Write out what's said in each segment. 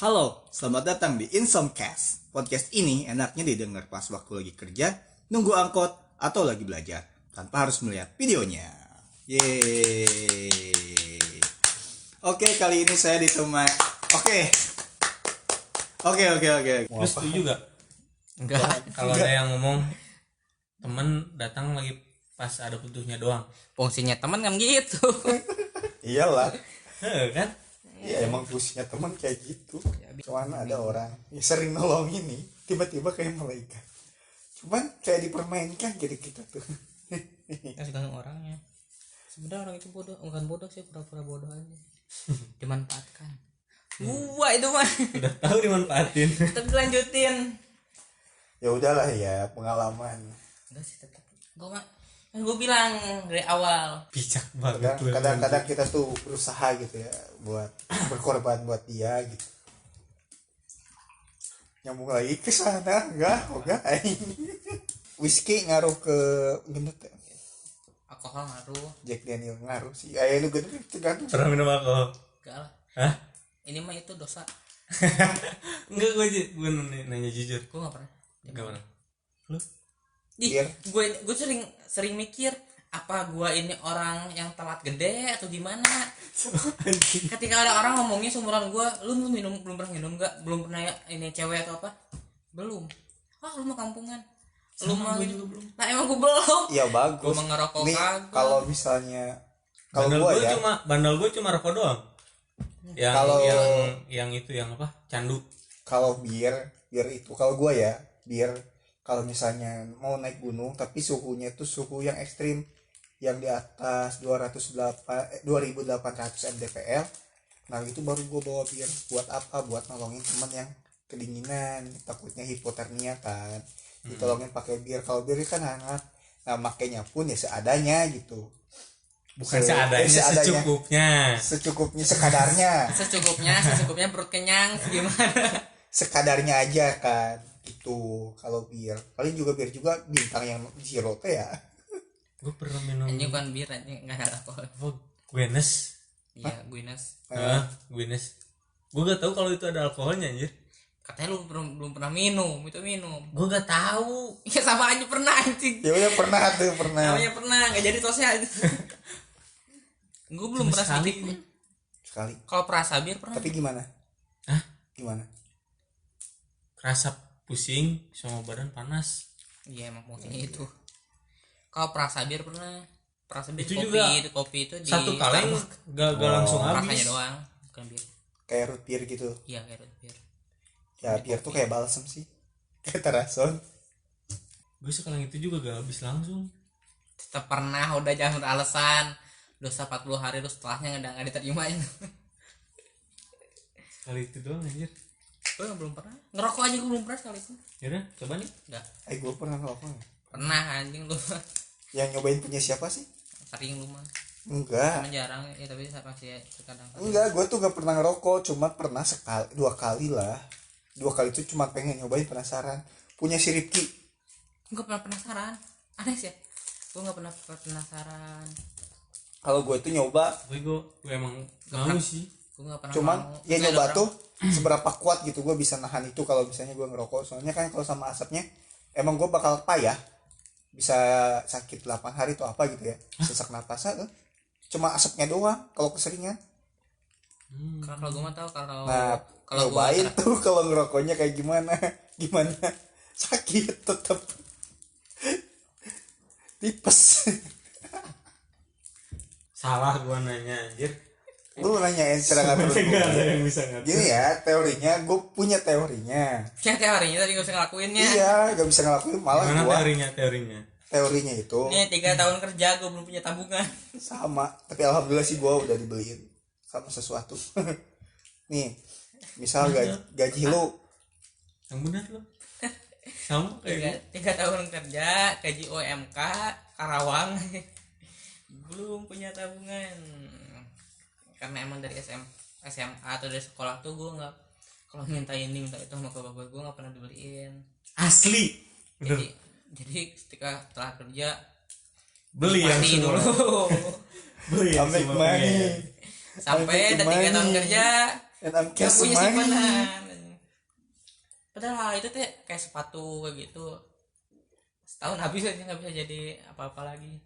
Halo, selamat datang di Insomcast. Podcast ini enaknya didengar pas waktu lagi kerja, nunggu angkot, atau lagi belajar, tanpa harus melihat videonya. Yeay. Oke, kali ini saya ditemani. Oke. Lu setuju gak? Enggak. Kalau ada yang ngomong temen datang lagi pas ada butuhnya doang. Fungsinya teman kan gitu. Iyalah. Kan? Ya emang fungsinya teman kayak gitu. Cuman ada orang yang sering nolongin nih, tiba-tiba kayak malaikat. Cuman kayak dipermainkan jadi kita tuh. Ya tergantung orangnya. Sebenarnya orang itu bodoh, bukan bodoh sih, pura-pura bodoh aja. Dimanfaatkan. Gua itu mah. Udah tahu dimanfaatin. Tetap dilanjutin. Ya udahlah ya, pengalaman. Enggak sih tetap. Gua mah kan gue bilang dari awal. Bijak banget. Kadang-kadang kita tuh berusaha gitu ya buat berkorban buat dia gitu. Nyambung lagi ke sana enggak whisky ngaruh ke gendut ya? Alkohol ngaruh. Jack Daniel ngaruh sih. Ayo lu gendut tergantung. Pernah minum alkohol? Enggak lah. Hah? Ini mah itu dosa. Enggak, gue nanya jujur. Gue enggak pernah. Enggak pernah. Lu? Gue sering mikir apa gue ini orang yang telat gede atau gimana. Ketika ada orang ngomongnya seumuran gue, lu belum pernah minum nggak, belum pernah ya, ini cewek atau apa, belum. Lu mah kampungan, lu mah juga belum. Nah emang gue belum. Iya bagus. Gue mah ngerokok kagak. Kalau misalnya bandel gue cuma rokok doang. Yang itu yang apa, candu. Kalau bir itu kalau gue ya bir. Kalau misalnya mau naik gunung tapi suhunya itu suhu yang ekstrim, yang di atas 2800 mdpl, nah itu baru gue bawa bir. Buat apa? Buat nolongin teman yang kedinginan, takutnya hipotermia kan, ditolongin pakai bir. Kalau bir kan hangat, nah makanya pun ya seadanya gitu. Bukan secukupnya secukupnya perut kenyang gimana, sekadarnya aja kan itu. Kalau bir paling juga bir juga bintang yang zero teh ya. Gue pernah minum ini bukan bir, ini nggak ada alkohol. Guinness. Iya Guinness. Guinness. Gue gak tahu kalau itu ada alkoholnya anjir. Katanya lu belum pernah minum. Gue gak tahu. Ya sama aja pernah anjing. Ya udah pernah. Namanya pernah, nggak jadi tosnya. Gue belum pernah sekali. Kalau perasa bir pernah. Tapi gimana? Hah? Gimana? Kerasa pusing sama badan panas. Iya emang fungsinya itu. Kalau perasa bir pernah. Perasa bir itu kopi itu di satu kali gak langsung habis. Rasanya doang, bukan bir. Kayak root beer gitu. Iya kayak root beer. Ya bir tuh kayak balsam sih. Kayak terason. Gue sekali itu juga gak habis langsung. Tetap pernah, udah jangan beralasan. Dosa 40 hari terus setelahnya nggak diterima. Sekali itu doang anjir. Gue belum pernah. Ngerokok aja gue belum pernah sekali itu. Yaudah, coba nih. Enggak. Gue pernah ngerokok. Pernah anjing lu. Yang nyobain punya siapa sih? Sering lu mah. Enggak. Cuma jarang ya, tapi saya masih terkadang. Enggak, gue tuh gak pernah ngerokok, cuma pernah dua kali lah. 2 kali itu cuma pengen nyobain, penasaran. Punya si Ripki. Gue pernah penasaran. Aneh sih ya. Gue gak pernah penasaran. Kalau gue tuh nyoba, gue emang mau sih. Gue gak pernah. Cuman mau. Ya nyoba tuh seberapa kuat gitu gue bisa nahan itu kalau misalnya gue ngerokok. Soalnya kan kalau sama asapnya emang gue bakal payah, bisa sakit 8 hari atau apa gitu ya, sesak napas tuh. Cuma asapnya doang kalau keseringan. Kalau gue mah tahu kalau nyobain tuh kalau ngerokoknya kayak gimana sakit tetap tipes. Salah gue nanya anjir. Lu nanyain cara ngatur gue. Gak ada yang bisa ngatur. Gini ya teorinya, gue punya teorinya. Ya teorinya tadi gak bisa ngelakuinnya. Iya, gak bisa ngelakuin malah gue. Mana teorinya itu. Ini 3 tahun kerja gue belum punya tabungan. Sama, tapi alhamdulillah sih gue udah dibeliin sama sesuatu. Nih, misal gaji lu. Yang benar lo. Sama kayak 3 tahun kerja, gaji OMK, Karawang. Belum punya tabungan. Karena emang dari SMA atau dari sekolah tuh gue nggak, kalau minta ini minta itu sama bapak gue nggak pernah dibeliin. Asli. Jadi ketika setelah kerja beli yang dulu. Beli yang money. Sampai udah 3 tahun kerja and I'm Gak punya money. simpanan. Padahal itu teh kayak sepatu kayak gitu. Setahun habis aja nggak bisa jadi apa-apa lagi.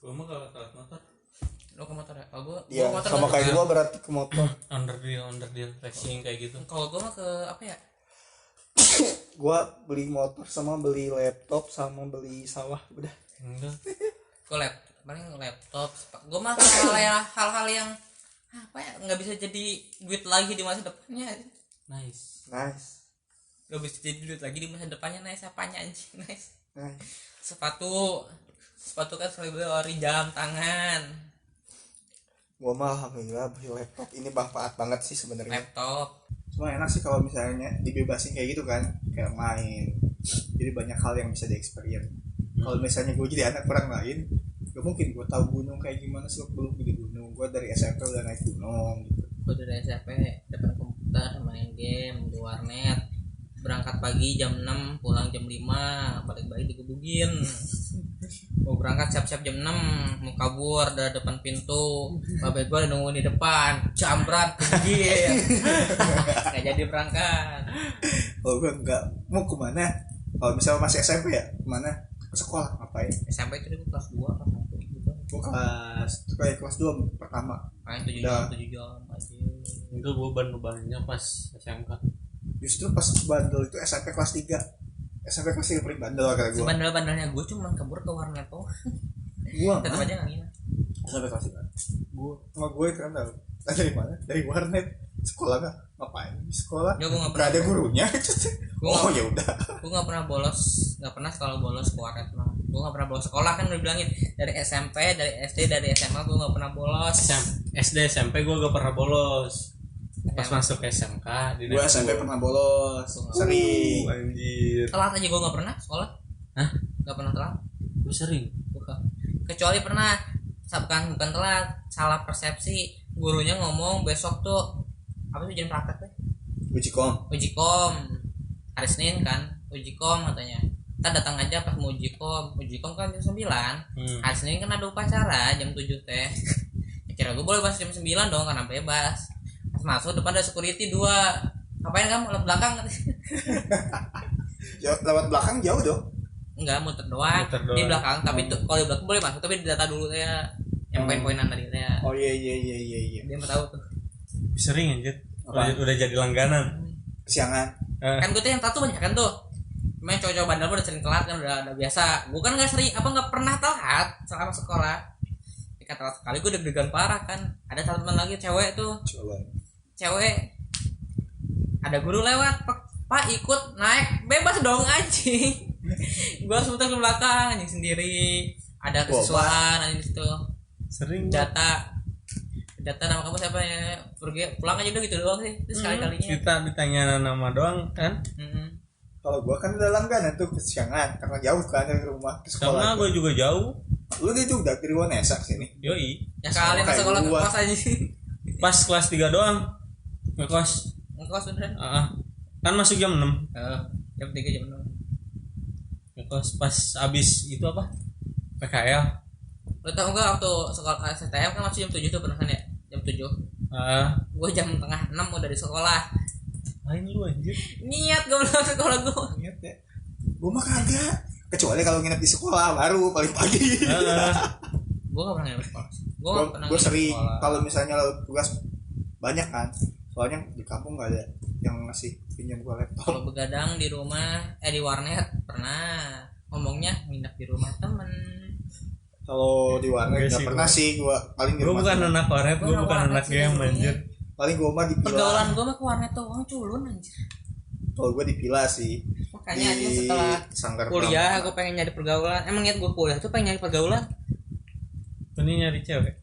Gue mah kalau telat motor Lo ke motor ya? Kalau gua Ya motor sama nggak kayak suka. gua berarti ke motor. under deal racing kayak gitu. Kalau gua mah ke apa ya? Gua beli motor sama beli laptop sama beli sawah udah. Enggak. Ke paling laptop. Gua mah ke hal-hal yang apa ya nggak bisa jadi duit lagi di masa depannya. Nice. Gak bisa jadi duit lagi di masa depannya. Nice apanya anjing? Nice. Nice. Sepatu kan selalu beli ori, jam tangan, Gua mah alhamdulillah beli laptop ini manfaat banget sih sebenarnya. laptop. Cuma enak sih kalau misalnya dibebasin kayak gitu kan, kayak main. Jadi banyak hal yang bisa di-experience. Kalau misalnya gue jadi anak orang lain, gak mungkin gue tahu gunung kayak gimana sih belum di gunung. Gue dari SMP udah naik gunung gitu. Gue dari SMP depan komputer main game di warnet, berangkat pagi jam 6 pulang jam 5, balik dikebukin. Mau berangkat siap-siap jam 6, mau kabur dari depan pintu, babe gue udah nunggu di depan, jambrat kebukin. Gak jadi berangkat. Kalau gue nggak mau kemana, kalau misalnya masih SMP ya kemana, ke sekolah ngapain. SMP itu gue kelas 2 kelas 1 gitu. Gue kelas 2 pertama. Main 7 Udah. jam aja. Enggak, gue bandel-bandelnya pas SMK. Justru pas bandel itu SMP kelas 3. SMP kelas 3 paling bandel kata gue. Sebandel-bandelnya gue cuma kabur ke warnet tuh. Gue Tetap aja nggak gini. SMP kelas 3. Gue keren tau. Dari mana? Dari warnet. Sekolah nggak? Ngapain di sekolah? Ya, gue nggak Nggak ada gurunya. Oh ya udah. Gue nggak pernah bolos, nggak pernah kalau bolos ke warnet mah. Gue nggak pernah bolos sekolah, kan udah bilangin dari SMP, dari SD, dari SMA gue nggak pernah bolos. SD SMP gue gak pernah bolos. Pas masuk SMK di Gue SMP pernah bolos. Sering. Anjir. Telat aja gue nggak pernah sekolah. Hah? Nggak pernah telat. Gue sering. Kecuali pernah, bukan telat, salah persepsi. Gurunya ngomong besok tuh apa tuh jam praktek tuh? Uji kom hari Senin kan, uji kom katanya. Kita datang aja pas mau uji kom kan jam 9. Hari Senin kan ada upacara jam 7 teh. Kira gue boleh masuk jam 9 dong karena bebas. Pas masuk depan ada security 2. Ngapain kamu lewat belakang? Lewat belakang jauh dong. Enggak, muter doang di belakang, tapi tuh kalau di belakang boleh masuk tapi didata dulu ya. Yang poin-poinan tadi ya. Oh iya. Dia mau tahu tuh. Sering anjir. Udah jadi langganan. Kesiangan. Kan gue tuh yang tahu banyak kan tuh. Main cowok-cowok bandel udah sering telat kan, udah biasa. Gue kan nggak pernah telat selama sekolah. Ketika telat sekali gue deg-degan parah kan. Ada teman lagi cewek tuh. Cewek. Ada guru lewat, Pak ikut naik, bebas dong anjing. Gue harus muter ke belakang anjing sendiri. Ada kesiswaan anjing di situ. Sering. Data nama kamu siapa ya, pergi pulang aja udah gitu doang sih. Terus sekali-kalinya Kita ditanya nama doang kan. Kalau gua kan udah langganan tuh kesiangan karena jauh kan dari rumah ke sekolah. Karena gue juga jauh. Lu itu udah dari Wanesa sini. Yoi. ya kali masa sekolah gua. ngekos aja sih. Pas kelas 3 doang ngekos. Beneran Kan masuk jam 6. jam 3 jam 6. Ngekos pas abis itu apa? PKL. Lo tau gak waktu sekolah STM kan masih jam 7 tuh pernah kan ya, jam 7 gue jam tengah 6 udah di sekolah. Main lu anjir. Niat gue belum sekolah gue. Ingat ya. Gua mah kagak. Kecuali kalau nginep di sekolah baru paling pagi. Gue gak pernah nginep sekolah. Gue sering kalau misalnya tugas banyak kan, soalnya di kampung nggak ada yang ngasih pinjam gue laptop. Kalau begadang di rumah di warnet pernah, ngomongnya nginep di rumah temen. Kalau di warnet nggak sih, pernah sih gue, paling di Gue rumah bukan temen. anak warnet, gue bukan anak game anjir. Paling gue mah di Pergaulan villa. gue mah ke warnet tuh orang culun anjir. Kalau gue di villa sih. Makanya aja Di setelah Sanggar kuliah Pramuka. gue pengen nyari pergaulan. Emang niat gue kuliah tuh pengen nyari pergaulan. Ini nyari cewek.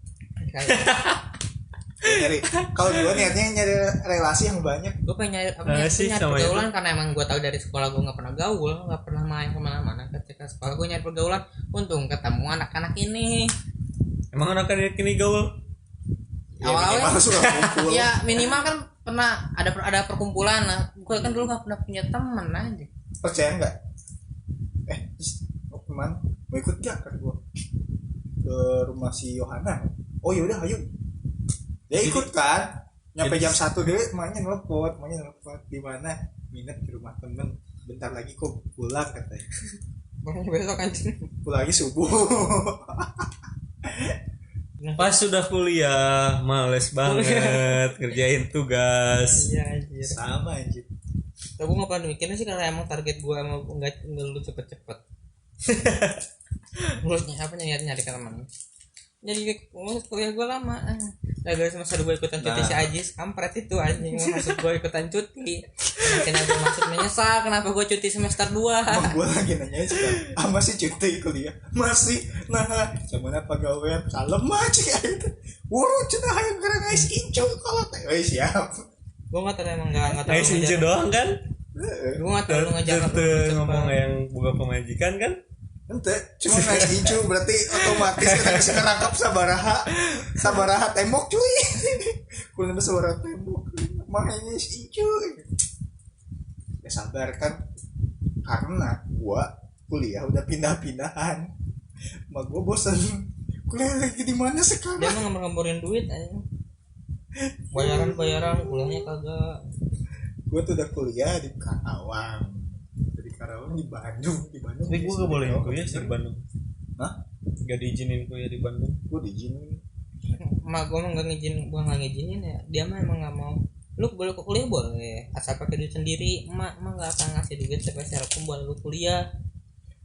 Nyari. Kalau gue niatnya nyari relasi yang banyak. Gue pengen nyari sih, nyari sama pergaulan karena emang gue tahu dari sekolah gue nggak pernah gaul, nggak pernah main kemana-mana. Ketika sekolah gue nyari pergaulan, untung ketemu anak-anak ini. Emang anak-anak ini gaul? Awal-awalnya minimal suka kumpul. ya minimal kan pernah ada perkumpulan. Nah, gue kan dulu nggak pernah punya teman aja. Percaya nggak? Mau kemana? Mau ikut gak? Kata gue ke rumah si Yohana. Oh yaudah ayo. Dia ikut kan. nyampe jam 1 deh emaknya nelpon di mana minat di rumah temen bentar lagi kok pulang katanya besok anjing pulang lagi subuh. Pas sudah kuliah males banget kerjain tugas. iya anjir Sama anjir. tapi gue nggak pernah mikirnya sih karena emang target gue emang nggak lu cepet-cepet lu apa nyari teman jadi kuliah gue lama gara-gara semester gue ikutan cuti si Ajis kampret itu anjing maksud gue ikutan cuti kenapa maksud menyesal kenapa gue cuti semester 2 Emang gue lagi nanya sekarang masih cuti kuliah masih nah cuman pegawai kalem aja gitu wuru cenah hayang gara ngais incu kalau teh siap gue nggak tahu emang nggak tahu Kayak sinju doang kan? gue nggak tahu ngejar Ngomong yang buka pemajikan kan? ente cuma ngais incu berarti otomatis kita bisa ngerangkap sabaraha tembok cuy kuliah suara tembok mah ngais incu ya sabar kan karena gua kuliah udah pindah-pindahan mak gua bosan kuliah lagi di mana sekarang dia mah ngemor-ngemorin duit aja bayaran kuliahnya kagak gua tuh udah kuliah di Karawang di Bandung Tapi gue gak boleh kuliah sih di Bandung. Hah? Gak diizinin kuliah di Bandung. Gua diizinin mak gue mah nggak ngizinin ya dia mah emang nggak mau lu boleh kuliah boleh asal pakai duit sendiri emak nggak akan ngasih duit sepeser pun buat lu kuliah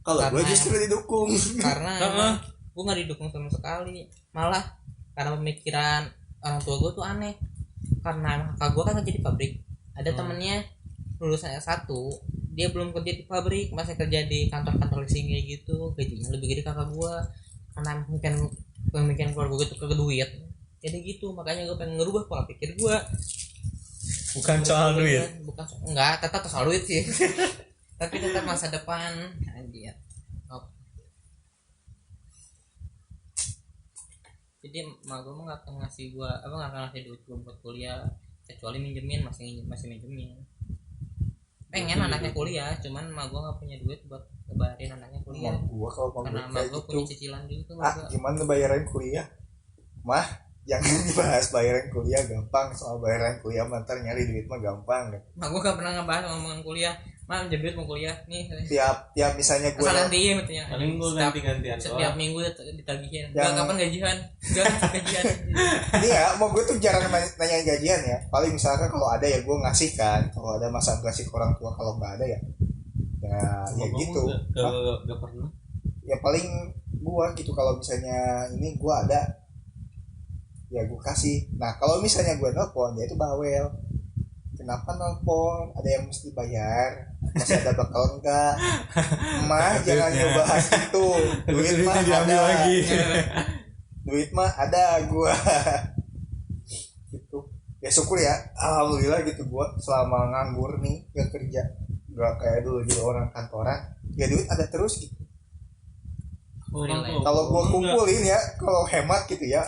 kalau gua Karena- justru didukung karena emang gue nggak didukung sama sekali malah karena pemikiran orang tua gue tuh aneh karena kakak gue kan kerja di pabrik ada temennya lulusan S1 dia belum kerja di pabrik masih kerja di kantor-kantor leasing kayak gitu gajinya lebih gede kakak gue karena pemikiran keluarga gue tuh ke duit jadi gitu makanya gue pengen ngerubah pola pikir gue Bukan soal duit. bukan enggak tetap soal duit sih tapi tetap masa depan anjir. Jadi mak gue mah nggak akan ngasih gue nggak akan ngasih duit gue buat kuliah kecuali minjemin masih minjemin pengen anaknya kuliah cuman mak gue nggak punya duit buat ngebayarin anaknya kuliah gua kalau mau karena mak kayak gue gitu punya cicilan juga gimana bayaran kuliah mah jangan dibahas bayaran kuliah gampang soal bayaran kuliah mantar nyari duit mah gampang kan mak gue gak pernah ngebahas ngomongin kuliah mak jebret mau kuliah nih tiap misalnya gue asal nanti ya Paling gue ganti-gantian setiap doang. minggu ditagihin Yang- kapan gajian gajian ini ya mau gue tuh jarang nanyain gajian ya paling misalkan kalau ada ya gue ngasih kan kalau ada masa ngasih ke orang tua kalau nggak ada ya ya gitu Gak pernah. ya paling gue gitu kalau misalnya ini gue ada ya gue kasih nah kalau misalnya gue nelpon ya itu bawel kenapa nelpon ada yang mesti bayar masih ada bakal enggak mah jangan ngebahas itu duit mah ada duit mah ada gua gitu ya syukur ya alhamdulillah gitu gua selama nganggur nih gak kerja gak kayak dulu jadi orang kantoran ya duit ada terus gitu kalau gua kumpulin ya kalau hemat gitu ya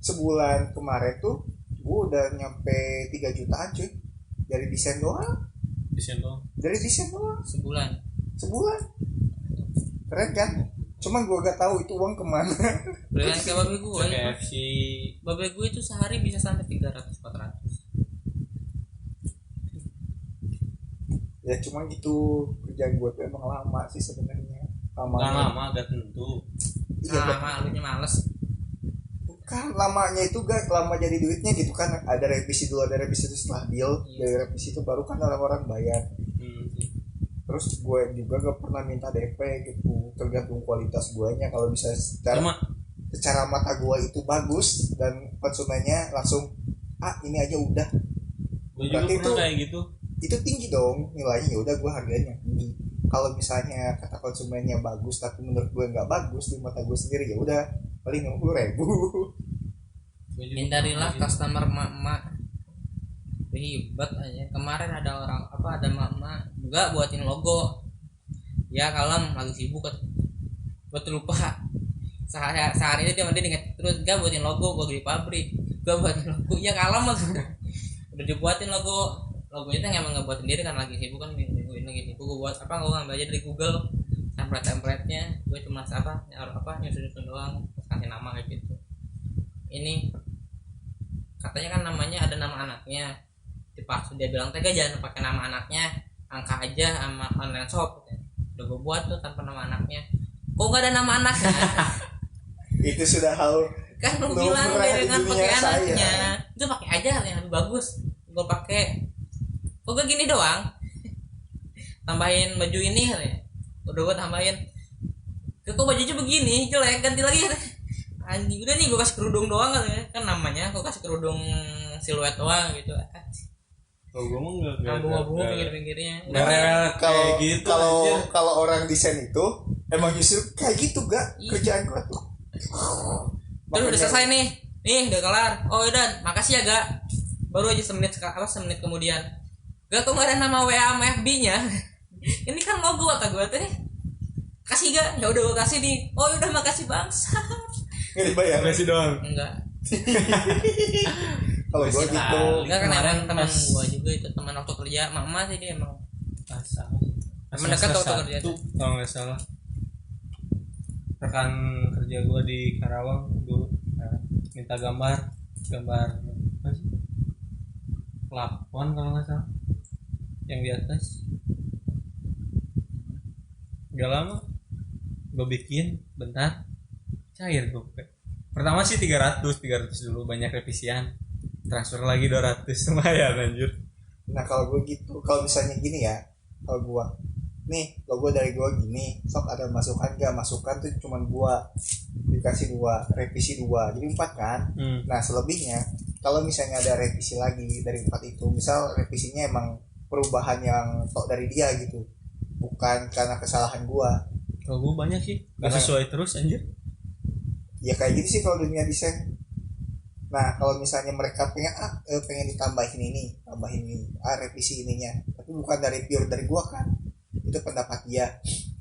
sebulan kemarin tuh gua udah nyampe 3 jutaan cuy dari desain doang sebulan keren kan cuman gue gak tahu itu uang kemana belian ke babe gue KFC. babe gue itu sehari bisa sampai 300-400 ya cuman gitu kerjaan gue tuh emang lama sih sebenarnya Lama gak tentu. iya lama alunya males bukan lamanya itu gak lama jadi duitnya gitu kan ada revisi dulu ada revisi itu setelah deal dari revisi itu baru kan orang-orang bayar terus gue juga gak pernah minta DP gitu tergantung kualitas guanya kalau bisa secara mata gue itu bagus dan konsumennya langsung ini aja udah Gue juga berarti pernah kayak gitu. itu tinggi dong nilainya ya udah gue harganya tinggi kalau misalnya kata konsumennya bagus tapi menurut gue nggak bagus di mata gue sendiri ya udah paling 50.000 hindarilah customer mak ribet aja kemarin ada orang ada mama juga buatin logo ya kalem lagi sibuk betul lupa sehari ini dia inget terus gak buatin logo gua di pabrik gua buatin logo ya kalem udah dibuatin logonya tuh emang nggak buat sendiri kan lagi sibuk kan minggu ini gitu gua buat gua ngambil aja dari Google template-nya gue cuma nyusun doang terus kasih nama kayak gitu ini katanya kan namanya ada nama anaknya, dipaksa dia bilang tega jangan pakai nama anaknya, angka aja sama online shop. Udah gue buat tuh tanpa nama anaknya, kok gak ada nama anaknya? Itu sudah hal Kan lu bilang dia dengan pakai saya. anaknya, itu pakai aja yang lebih bagus. Gue pakai, kok gak gini doang? Tambahin baju ini ya, udah gue tambahin. Kok bajunya begini jelek, ganti lagi ya. Anjing udah nih gue kasih kerudung doang kan namanya, gue kasih kerudung siluet doang gitu. Kalau gue mah enggak Bunga-bunga pinggir-pinggirnya. kalau kayak gitu kalau anjir. kalau orang desain itu emang justru kayak gitu gak Iya. kerjaan gua tuh. Terus udah selesai nih udah kelar. Oh udah, makasih ya gak. Baru aja semenit kemudian. Gak, kok gak ada nama WA sama FB-nya? Ini kan logo kata gue teh. Kasih gak? Ya udah gue kasih nih. Oh udah makasih bangsa. Nggak dibayar. Kasih doang. Enggak. Kalau gua gitu. Enggak kan Kemarin emang teman pas- gue juga itu teman waktu kerja. Mama sih dia emang. Temen dekat waktu kerja tuh kalau nggak salah rekan kerja gue di Karawang dulu minta gambar apa sih, plafon kalau nggak salah yang di atas. Gak lama gue bikin, bentar cair gue. Pertama sih 300 dulu, banyak revisian, transfer lagi 200 lumayan anjir. Nah kalau gua gitu, kalau misalnya gini ya, kalau gua nih logo dari gua gini, sok ada masukan gak? Masukan tuh cuman gua dikasih 2, revisi 2, jadi 4 kan. Nah selebihnya kalau misalnya ada revisi lagi dari 4 itu, misal revisinya emang perubahan yang tok dari dia gitu, bukan karena kesalahan gua. Kalau gue banyak sih gak sesuai terus anjir. Ya kayak gitu sih kalau dunia desain. Nah kalau misalnya mereka pengen ditambahin ini, tambahin ini, revisi ininya, tapi bukan dari pure dari gua kan, itu pendapat dia,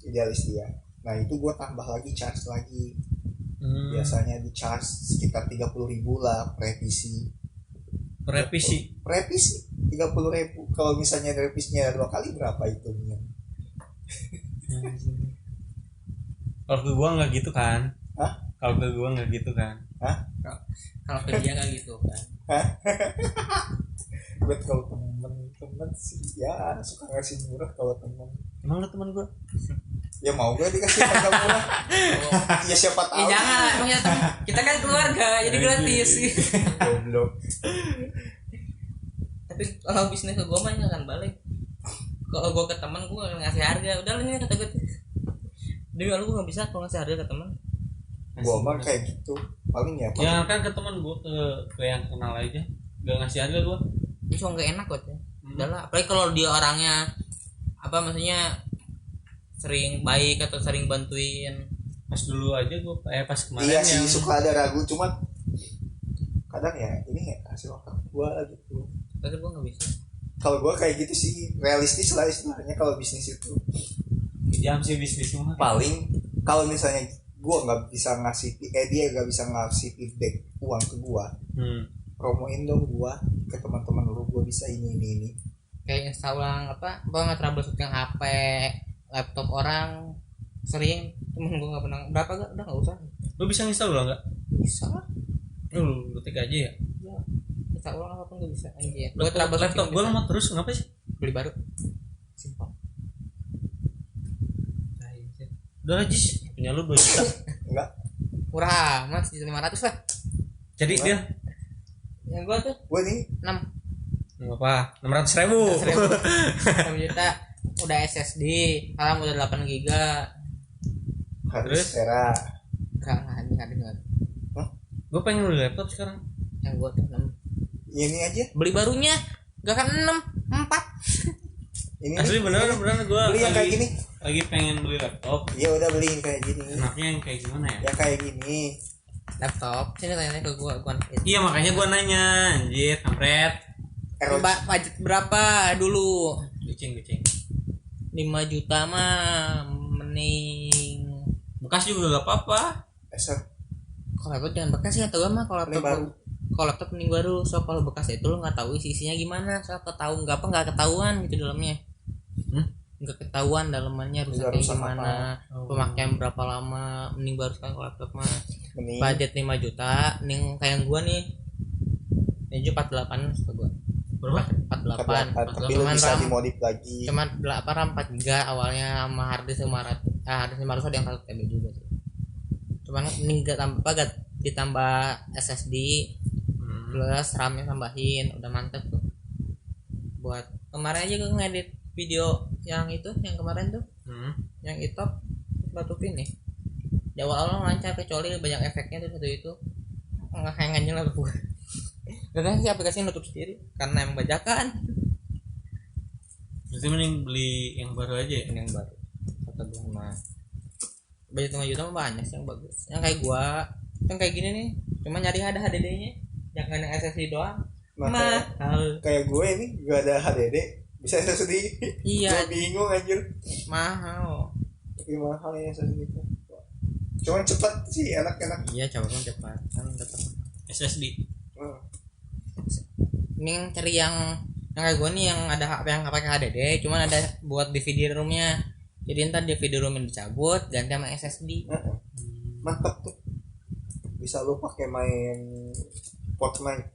idealis dia. Nah itu gua tambah lagi, charge lagi. Biasanya di charge sekitar 30.000 lah revisi. Revisi 30.000. Kalau misalnya revisinya 2 kali berapa itu? kalau ke gua nggak gitu kan. Hah? Kalau ke gua nggak gitu kan. Kalau ke dia kan gitu kan. Buat kalau temen sih ya suka ngasih murah kalau temen. Emang lu teman gua? Ya mau gue dikasih harga murah. Ya siapa tahu. Jangan, emang kita kan keluarga jadi gratis. Goblok. Tapi kalau bisnis ke gue mah nggak akan balik. Kalau gue ke teman gue akan ngasih harga. Udah lu ini kata gue. Demi Allah gue nggak bisa kalau ngasih harga ke teman. Gua mah kayak gitu paling ya. Ya kan ke teman gua, ke yang kenal aja. Gak ngasih harga gua. Itu nggak enak kok ya. Udahlah, apalagi kalau dia orangnya apa maksudnya sering baik atau sering bantuin. Pas dulu aja gua pas kemarin Iya sih yang suka ada ragu, cuman kadang ya ini ya hasil otak gua gitu. Tapi gue nggak bisa. Kalau gua kayak gitu sih realistis lah istilahnya kalau bisnis itu. jam sih bisnis mah. Paling kalau misalnya gua nggak bisa ngasih dia nggak bisa ngasih feedback uang ke gua, promoin dong gua ke teman-teman lu, gua bisa ini Kayak install ulang apa nggak troubleshooting HP laptop orang sering, temen gue nggak pernah. Berapa gak? Udah nggak usah. Lu bisa install ulang nggak? Bisa lah. Lu ketik aja ya. Install ulang apapun gue bisa anjir. Gue laptop gue lemot terus, kenapa sih? Beli baru. Simpel. Udah aja sih, punya lu 2 juta. enggak. Murah amat, 500 lah. Jadi dia Yang gue tuh Gua nih 6 apa? 600.000. 6 juta. Udah SSD, sekarang udah 8 giga. harus Terus? Tera. Enggak. Gue pengen beli laptop sekarang. Yang gue tuh 6. Ini aja. Beli barunya gak kan 6, 4. Ini Asli beneran gue beli yang kayak gini. lagi pengen beli laptop. Ya udah beli yang kayak gini. Enaknya yang kayak gimana ya? Ya kayak gini. Laptop. Sini tanya ke gue Iya makanya gue nanya, anjir, kampret. budget berapa dulu? Geceng. 5 juta mah mending. Bekas juga gak apa-apa. Eser. Kalau laptop jangan bekas ya, tau gak mah kalau Mending laptop baru. kalau laptop mending baru. So kalau bekas itu lo nggak tahu isinya gimana, so ketahuan nggak ketahuan gitu dalamnya. Nggak ketahuan dalamannya rusak kayak gimana, pemakaian berapa lama. Mending baru sekarang kalau laptop mah. Mending Budget 5 juta mending kayak gua nih. 5 Ninja 48 suka gua. Berapa? 48. Tapi lu bisa dimodif lagi. Cuma 8 RAM 4 GB awalnya sama harddisk 500 yang 1 TB juga sih. Cuman ini gak ditambah SSD plus RAM-nya tambahin, udah mantep tuh. Buat kemarin aja gue ngedit video yang itu yang kemarin tuh. Yang itu batukin nih. Di awal lancar kecuali banyak efeknya tuh satu itu. Nge-hang aja lah gue. Karena si aplikasi nutup sendiri karena emang bajakan. Berarti mending beli yang baru aja ya? Yang baru. Kata gue mah. Budget 5 juta mah banyak sih yang bagus. Yang kayak gua, yang kayak gini nih, cuma nyari ada HDD-nya. Jangan yang SSD doang. Mahal. Kayak gue ini gak ada HDD, bisa SSD. Iya. Gue bingung anjir. Mahal. Tapi mahal ya SSD itu. Cuman cepat sih, enak-enak. Iya, coba kan cepat. Kan dapat SSD. Ini yang cari yang kayak gua nih yang ada HP yang nggak pakai HDD, cuman ada buat DVD room-nya. Jadi ntar DVD room dicabut, ganti sama SSD. Mantap tuh. Bisa lu pakai main Fortnite.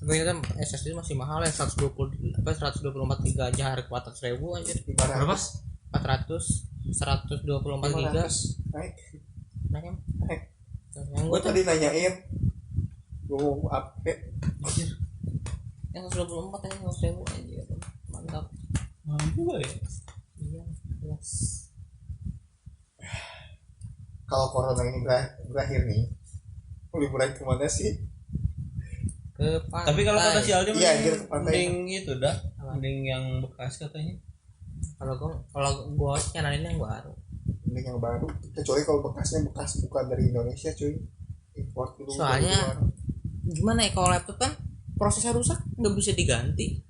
Tapi kan SSD masih mahal ya, 124 GB aja harga 400.000 aja. Berapa? 400 124 GB. Naik. Naik. Yang Gue tadi nanyain gue mau update yang 124 aja 100.000 aja. Mantap. Mampu ya? Iya, jelas. kalau corona ini berakhir nih, liburan kemana sih? Ke pantai. Tapi kalau kata si Aldi Iya, anjir, ke pantai. mending itu dah, mending yang bekas katanya. kalau gua nyaranin yang baru. Ini yang baru, kecuali kalau bekasnya bekas bukan dari Indonesia cuy, import dulu. Soalnya gimana ya, kalau laptop kan prosesnya rusak nggak bisa diganti.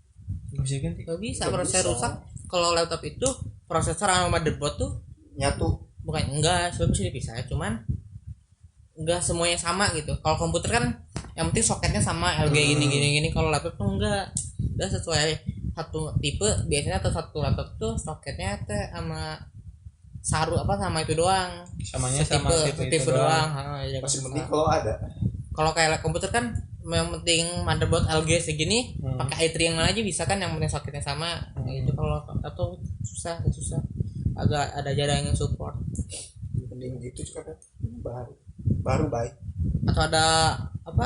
Bisa ganti? Nggak bisa, Nggak prosesnya bisa. rusak. Kalau laptop itu prosesor sama motherboard tuh nyatu. bukan enggak, sebenarnya bisa dipisah, cuman enggak semuanya sama gitu. Kalau komputer kan yang penting soketnya sama LG gini. Kalau laptop tuh enggak, udah sesuai satu tipe. Biasanya satu laptop tuh soketnya teh sama saru apa sama itu doang, Samanya sama tipe doang. Ya, Masih mending kalau ada. kalau kayak komputer kan yang penting motherboard LG segini pakai i3 yang mana aja bisa kan, yang penting soketnya sama. Gitu. Kalau atau susah agak ada jarang yang support. Mending gitu juga kan. Baru baik. Atau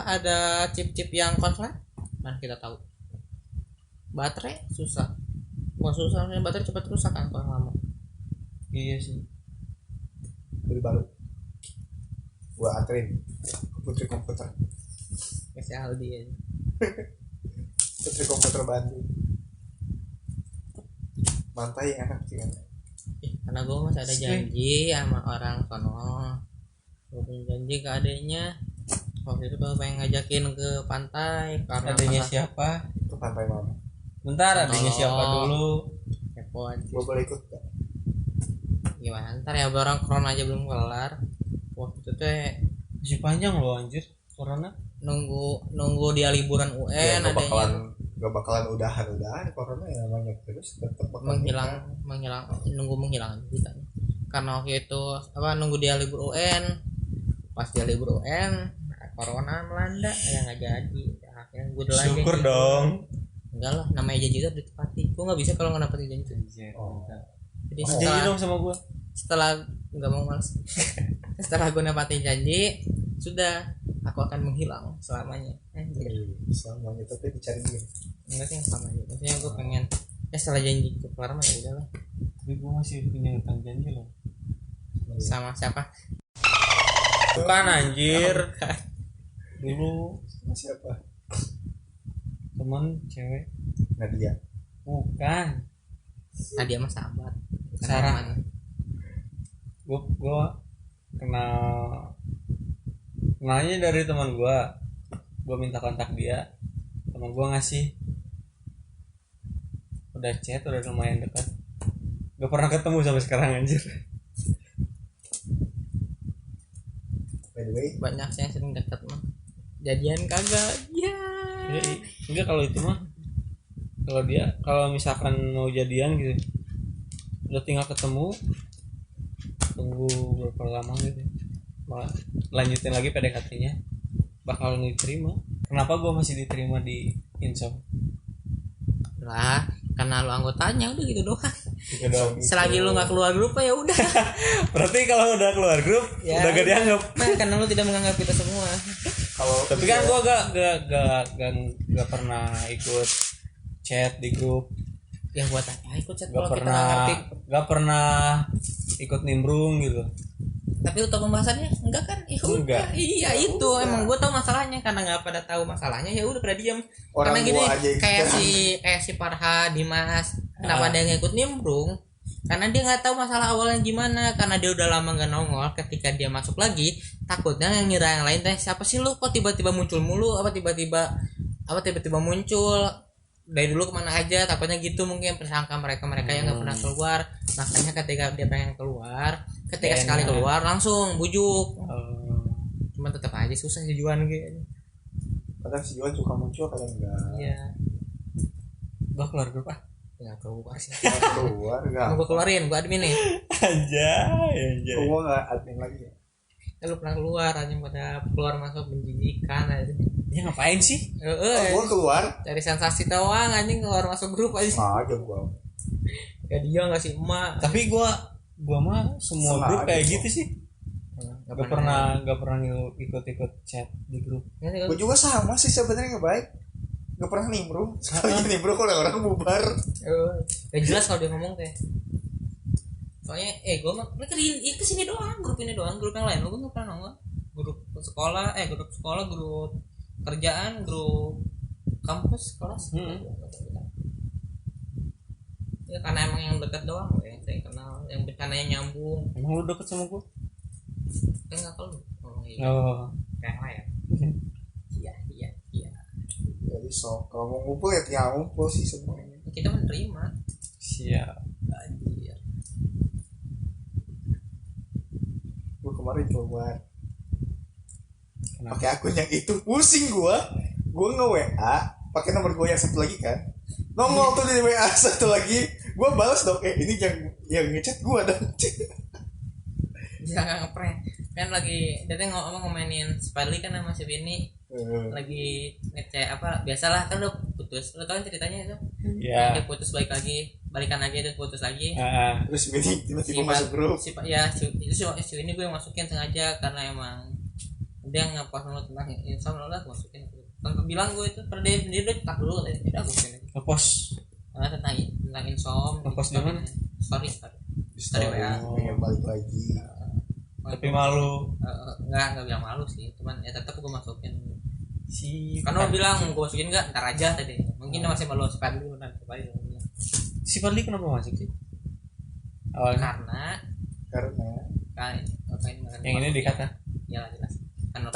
ada chip-chip yang konslet, mana kita tahu. Baterai susah, baterai cepat rusak kan kalau lama. Iya sih. Beli baru. Gua anterin Putri Komputer. Kasih Aldi aja. Putri Komputer Bandung. Mantai enak sih kan. Karena gue masih ada janji sama orang sono. Gue punya janji ke adeknya. Waktu itu gue pengen ngajakin ke pantai. Karena Adanya siapa? Itu pantai mana? Bentar, adanya siapa dulu? Kepo aja. Gua boleh ikut gak? Gimana ntar ya, orang corona aja belum kelar. Waktu itu teh Masih panjang loh anjir corona. nunggu dia liburan UN Ya, adanya gak bakalan udahan corona ya, namanya terus tetap bakal menghilang juga. Karena waktu itu nunggu dia libur UN, pas dia libur UN corona melanda ya nggak jadi. Akhirnya gue udah lagi Syukur dong. enggak lah, namanya janji itu ditepati. Gue nggak bisa kalau nggak nepatin janji. Jadi Janji dong sama gue. setelah nggak mau males setelah gue nepatin janji, sudah aku akan menghilang selamanya. selamanya, tapi dicari dia. Enggak sih yang selamanya, maksudnya gue pengen setelah janji itu kelar mah ya udahlah. Tapi gue masih punya utang janji loh. Sama siapa? Bukan anjir. Dulu Sama siapa? teman cewek. Nadia. Bukan. Nah dia mah sahabat. Sarah. Gue kenalnya dari teman gue minta kontak dia, teman gue ngasih, udah chat, udah lumayan dekat, gak pernah ketemu sampai sekarang anjir. By the way, Banyak sih yang sering dekat mah, jadian kagak ya. Enggak, kalau itu mah, kalau misalkan mau jadian gitu, udah tinggal ketemu, tunggu berapa lama gitu, lanjutin lagi PDKT-nya, bakal diterima. Kenapa gue masih diterima di Insom? Lah karena lu anggotanya udah gitu doang. Gitu dong. Selagi lu nggak keluar grup ya udah. Berarti kalau udah keluar grup Ya, udah gak dianggap. nah, karena lu tidak menganggap kita semua. Kalau Tapi kan gue gak pernah ikut chat di grup. Ya buat apa ikut chat Gak kalau kita nggak ngerti. pernah ikut nimbrung gitu. Tapi untuk pembahasannya enggak kan? Ya udah. Enggak. Iya Ya itu udah. emang gue tahu masalahnya karena nggak pada tahu masalahnya ya udah pada diam. Orang Karena gini gua aja yang kayak kita- si Farha, Dimas, kenapa dia nggak ikut nimbrung? Karena dia nggak tahu masalah awalnya gimana. Karena dia udah lama nggak nongol. Ketika dia masuk lagi, takutnya yang ngira yang lain teh siapa sih lu? Kok tiba-tiba muncul mulu? Apa tiba-tiba muncul? Dari dulu kemana aja? Takutnya gitu mungkin persangka mereka yang nggak pernah keluar. Makanya ketika dia pengen keluar, ketika Enak. sekali keluar langsung bujuk. Cuman tetap aja susah sih Juan gitu. kadang si Juan suka muncul kadang enggak. Iya. Gue keluar grup ah. Nggak keluar sih. Keluar enggak. Mau gue keluarin, gue admin nih. Anjay. Gua enggak admin lagi ya. Lu pernah keluar aja pada keluar masuk menjijikan aja. Dia ngapain sih? Gua keluar Cari sensasi doang anjing keluar masuk grup aja. sengaja gua. Ya dia nggak sih emak. Tapi gue mah semua Sengaja grup kayak gua. gitu sih. Gak pernah ikut chat di grup. Gua juga sama sih sebenarnya nggak baik. Gak pernah nimbrung. Sekali nimbrung kalau orang bubar. Gak jelas kalau dia ngomong teh. Soalnya gue mah mereka di kesini doang, grup ini doang, grup yang lain lu nggak pernah nongol. Grup sekolah, grup kerjaan, grup kampus, kelas. Ya karena emang yang dekat doang, yang saya kenal, yang bercananya nyambung. Emang lu deket sama gue? Nggak kalau ngomong Oh. kayak lain. Iya. Jadi kalau mau ngumpul ya tinggal ngumpul sih semuanya. Kita menerima. Siap. Anjir. Gua kemarin coba Kenapa? pakai akun yang itu pusing gua nge WA pakai nomor gua yang satu lagi kan nongol tuh di WA satu lagi gua balas dong ini yang ngechat gua dong. Bisa nggak ngeprank kan lagi dia ngomainin Spadli kan sama si Bini lagi ngecek apa biasalah kan lo putus lo tau kan ceritanya itu Ya. dia putus balikan lagi terus putus lagi Terus ini tiba-tiba masuk grup. si ini gue yang masukin sengaja karena emang dia ngepost dulu tentang Insom lo lah masukin tanpa bilang gue itu pada dia udah cetak dulu tidak aku masukin Ngepost. tentang Insom Ngepost di mana? story WA. Pengen balik lagi. Tapi malu. Nggak bilang malu sih cuman ya tetap gue masukin Si karena lo bilang gue masukin nggak ntar aja tadi mungkin dia masih malu spam dulu nanti balik Si Fadli kenapa masuk sih? Awalnya. karena Karena kan Yang ini dikata. ya jelas kan